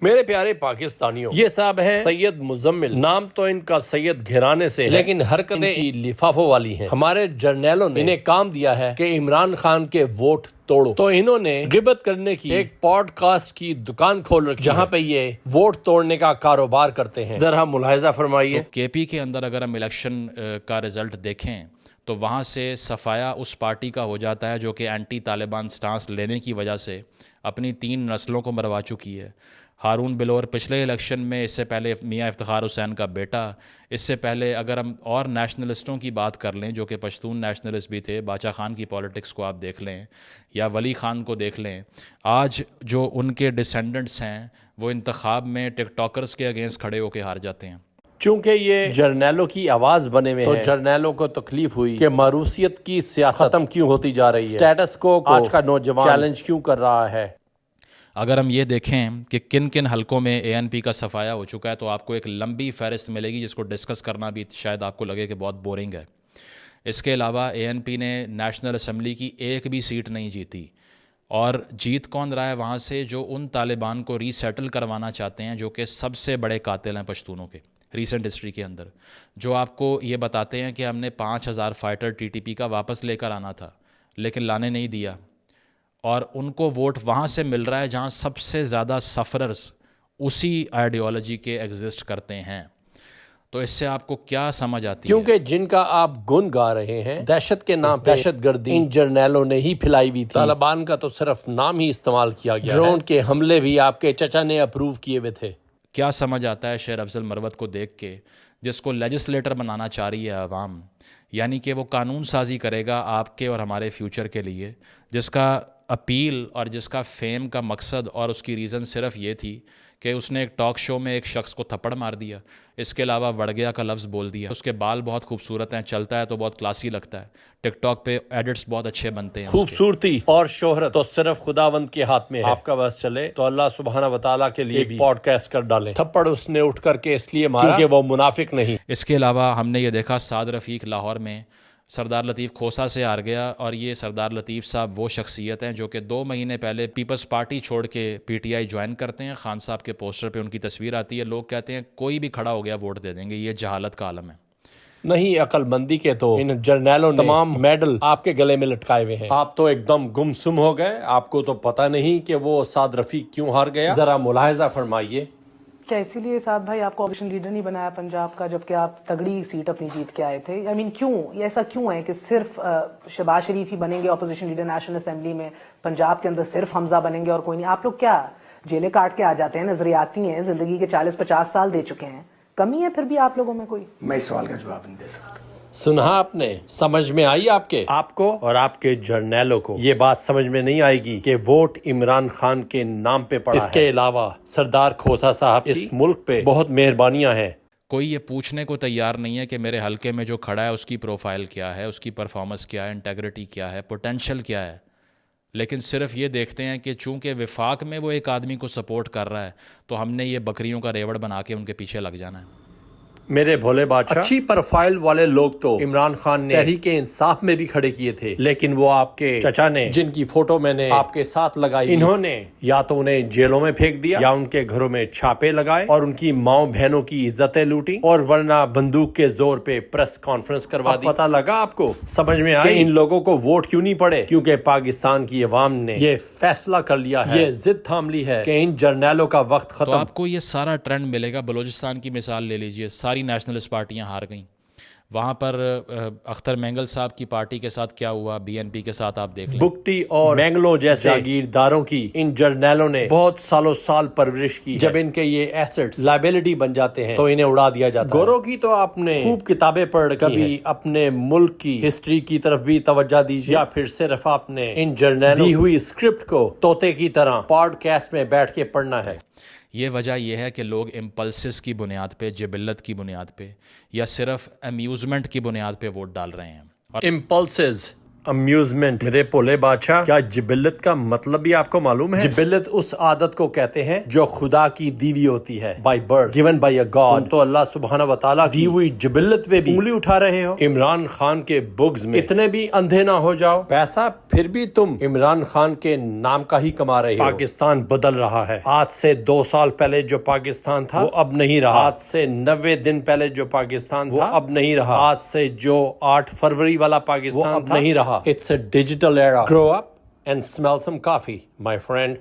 میرے پیارے پاکستانیوں، یہ صاحب ہے سید مزمل، نام تو ان کا سید گھرانے سے ہے لیکن حرکتیں ان کی لفافوں والی ہیں۔ ہمارے جرنیلوں نے انہیں کام دیا ہے کہ عمران خان کے ووٹ توڑو، تو انہوں نے غیبت کرنے کی ایک پوڈ کاسٹ کی دکان کھول رکھی جہاں پہ یہ ووٹ توڑنے کا کاروبار کرتے ہیں۔ ذرا ملاحظہ فرمائیے۔ کے پی کے اندر اگر ہم الیکشن کا رزلٹ دیکھیں تو وہاں سے صفایا اس پارٹی کا ہو جاتا ہے جو کہ اینٹی طالبان سٹانس لینے کی وجہ سے اپنی 3 نسلوں کو مروا چکی ہے۔ ہارون بلور پچھلے الیکشن میں، اس سے پہلے میاں افتخار حسین کا بیٹا، اس سے پہلے اگر ہم اور نیشنلسٹوں کی بات کر لیں جو کہ پشتون نیشنلسٹ بھی تھے، باچا خان کی پالیٹکس کو آپ دیکھ لیں یا ولی خان کو دیکھ لیں، آج جو ان کے ڈسینڈنٹس ہیں وہ انتخاب میں ٹک ٹاکرز کے اگینسٹ کھڑے ہو کے ہار جاتے ہیں۔ چونکہ یہ جرنیلوں کی آواز بنے ہوئے ہیں تو جرنیلوں کو تکلیف ہوئی کہ ماروثیت کی سیاست ختم کیوں ہوتی جا رہی ہے، سٹیٹس کو آج کا نوجوان چیلنج کیوں کر رہا ہے۔ اگر ہم یہ دیکھیں کہ کن کن حلقوں میں اے این پی کا صفایا ہو چکا ہے تو آپ کو ایک لمبی فہرست ملے گی جس کو ڈسکس کرنا بھی شاید آپ کو لگے کہ بہت بورنگ ہے۔ اس کے علاوہ اے این پی نے نیشنل اسمبلی کی ایک بھی سیٹ نہیں جیتی، اور جیت کون رہا ہے وہاں سے؟ جو ان طالبان کو ری سیٹل کروانا چاہتے ہیں جو کہ سب سے بڑے قاتل ہیں پشتونوں کے ریسنٹ ہسٹری کے اندر، جو آپ کو یہ بتاتے ہیں کہ ہم نے 5000 فائٹر ٹی ٹی پی کا واپس لے کر آنا تھا لیکن لانے نہیں دیا، اور ان کو ووٹ وہاں سے مل رہا ہے جہاں سب سے زیادہ سفررز اسی آئیڈیالوجی کے ایگزسٹ کرتے ہیں۔ تو اس سے آپ کو کیا سمجھ آتی ہے؟ کیونکہ جن کا آپ گن گا رہے ہیں، دہشت کے نام پہ دہشت گردی ان جرنیلوں نے ہی پھیلائی ہوئی تھی۔ طالبان کا تو صرف نام ہی استعمال کیا گیا ہے، ڈرون کے حملے بھی آپ کے چچا نے اپروو کیے ہوئے تھے۔ کیا سمجھ آتا ہے شیر افضل مروت کو دیکھ کے، جس کو لیجسلیٹر بنانا چاہ رہی ہے عوام، یعنی کہ وہ قانون سازی کرے گا آپ کے اور ہمارے فیوچر کے لیے، جس کا اپیل اور جس کا فیم کا مقصد اور اس کی ریزن صرف یہ تھی کہ اس نے ایک ٹاک شو میں ایک شخص کو تھپڑ مار دیا، اس کے علاوہ وڑ گیا کا لفظ بول دیا، اس کے بال بہت خوبصورت ہیں، چلتا ہے تو بہت کلاسی لگتا ہے، ٹک ٹاک پہ ایڈٹس بہت اچھے بنتے ہیں۔ خوبصورتی اور شہرت تو صرف خداوند کے ہاتھ میں ہے، آپ کا بس چلے تو اللہ سبحانہ وتعالی کے لیے بھی پوڈ کاسٹ کر ڈالیں۔ تھپڑ اس نے اٹھ کر کے اس لیے مارا کیونکہ وہ منافق نہیں۔ اس کے علاوہ ہم نے یہ دیکھا سعد رفیق لاہور میں سردار لطیف کھوسہ سے ہار گیا، اور یہ سردار لطیف صاحب وہ شخصیت ہیں جو کہ 2 مہینے پہلے پیپلز پارٹی چھوڑ کے پی ٹی آئی جوائن کرتے ہیں۔ خان صاحب کے پوسٹر پہ ان کی تصویر آتی ہے، لوگ کہتے ہیں کوئی بھی کھڑا ہو گیا ووٹ دے دیں گے۔ یہ جہالت کا عالم ہے۔ نہیں، عقل مندی کے تو ان جرنیلوں نے تمام میڈل آپ کے گلے میں لٹکائے ہوئے ہیں۔ آپ تو ایک دم گمسم ہو گئے، آپ کو تو پتہ نہیں کہ وہ سعد رفیق کیوں ہار گیا۔ ذرا ملاحظہ فرمائیے۔ کیا اسی لیے سعد بھائی آپ کو اپوزیشن لیڈر نہیں بنایا پنجاب کا جبکہ آپ تگڑی سیٹ اپنی جیت کے آئے تھے؟ کیوں یہ ایسا کیوں ہے کہ صرف شہباز شریف ہی بنیں گے اپوزیشن لیڈر نیشنل اسمبلی میں، پنجاب کے اندر صرف حمزہ بنیں گے اور کوئی نہیں؟ آپ لوگ کیا جیلیں کاٹ کے آ جاتے ہیں، نظریاتی ہیں، زندگی کے 40-50 سال دے چکے ہیں، کمی ہے پھر بھی آپ لوگوں میں کوئی؟ میں اس سوال کا جواب نہیں دے سکتا۔ سنا آپ نے؟ سمجھ میں آئی آپ کو اور آپ کے جرنیلوں کو یہ بات سمجھ میں نہیں آئے گی کہ ووٹ عمران خان کے نام پہ پڑا ہے۔ اس کے علاوہ سردار کھوسہ صاحب اس ملک پہ بہت مہربانیاں ہیں۔ کوئی یہ پوچھنے کو تیار نہیں ہے کہ میرے حلقے میں جو کھڑا ہے اس کی پروفائل کیا ہے، اس کی پرفارمنس کیا ہے، انٹیگریٹی کیا ہے، پوٹینشل کیا ہے، لیکن صرف یہ دیکھتے ہیں کہ چونکہ وفاق میں وہ ایک آدمی کو سپورٹ کر رہا ہے تو ہم نے یہ بکریوں کا ریوڑ بنا کے ان کے پیچھے لگ جانا ہے۔ میرے بھولے بادشاہ، اچھی پروفائل والے لوگ تو عمران خان نے تحریک انصاف میں بھی کھڑے کیے تھے، لیکن وہ آپ کے چچا نے جن کی فوٹو میں نے آپ کے ساتھ لگائی، انہوں نے یا تو انہیں جیلوں میں پھینک دیا یا ان کے گھروں میں چھاپے لگائے اور ان کی ماؤں بہنوں کی عزتیں لوٹی، اور ورنہ بندوق کے زور پہ پریس کانفرنس کروا دی۔ پتہ لگا آپ کو؟ سمجھ میں آئی کہ ان لوگوں کو ووٹ کیوں نہیں پڑے؟ کیونکہ پاکستان کی عوام نے یہ فیصلہ کر لیا ہے، یہ ضد تھام لی ہے کہ ان جرنیلوں کا وقت ختم۔ تو آپ کو یہ سارا ٹرینڈ ملے گا۔ بلوچستان کی مثال لے لیجئے، ساری نیشنلسٹ پارٹیاں ہار گئیں، وہاں پر اختر مینگل صاحب کی پارٹی کے ساتھ کیا ہوا، بی این پی کے ساتھ آپ دیکھ لیں۔ بگٹی اور مینگلوں جیسے جاگیرداروں کی ان جرنیلوں نے بہت سالوں سال پرورش کی، جب ان کے یہ ایسٹس لائبلٹی بن جاتے ہیں تو انہیں اڑا دیا جاتا ہے۔ گورو کی تو آپ نے خوب کتابیں پڑھ رکھی ہیں، کبھی اپنے ملک کی ہسٹری کی طرف بھی توجہ دیجیے، یا پھر صرف آپ نے ان جرنیلوں دی ہوئی اسکرپٹ کو طوطے کی طرح پوڈ کاسٹ میں بیٹھ کے پڑھنا ہے۔ یہ وجہ یہ ہے کہ لوگ امپلسز کی بنیاد پہ، جبلت کی بنیاد پہ، یا صرف امیوزمنٹ کی بنیاد پہ ووٹ ڈال رہے ہیں۔ اور امپلسز amusement. میرے پولے بادشاہ، کیا جبلت کا مطلب بھی آپ کو معلوم ہے؟ جبلت اس عادت کو کہتے ہیں جو خدا کی دی ہوئی ہوتی ہے، by birth, given by a God. تم تو اللہ سبحانہ و تعالیٰ دی ہوئی جبلت پہ بھی انگلی اٹھا رہے ہو۔ عمران خان کے بگز میں اتنے بھی اندھے نہ ہو جاؤ، پیسہ پھر بھی تم عمران خان کے نام کا ہی کما رہے ہو۔ پاکستان بدل رہا ہے، آج سے 2 سال پہلے جو پاکستان تھا وہ اب نہیں رہا، آج سے 90 دن پہلے جو پاکستان تھا وہ اب نہیں رہا، آج سے جو 8 فروری والا پاکستان اب نہیں رہا۔ It's a digital era. Grow up and smell some coffee, my friend.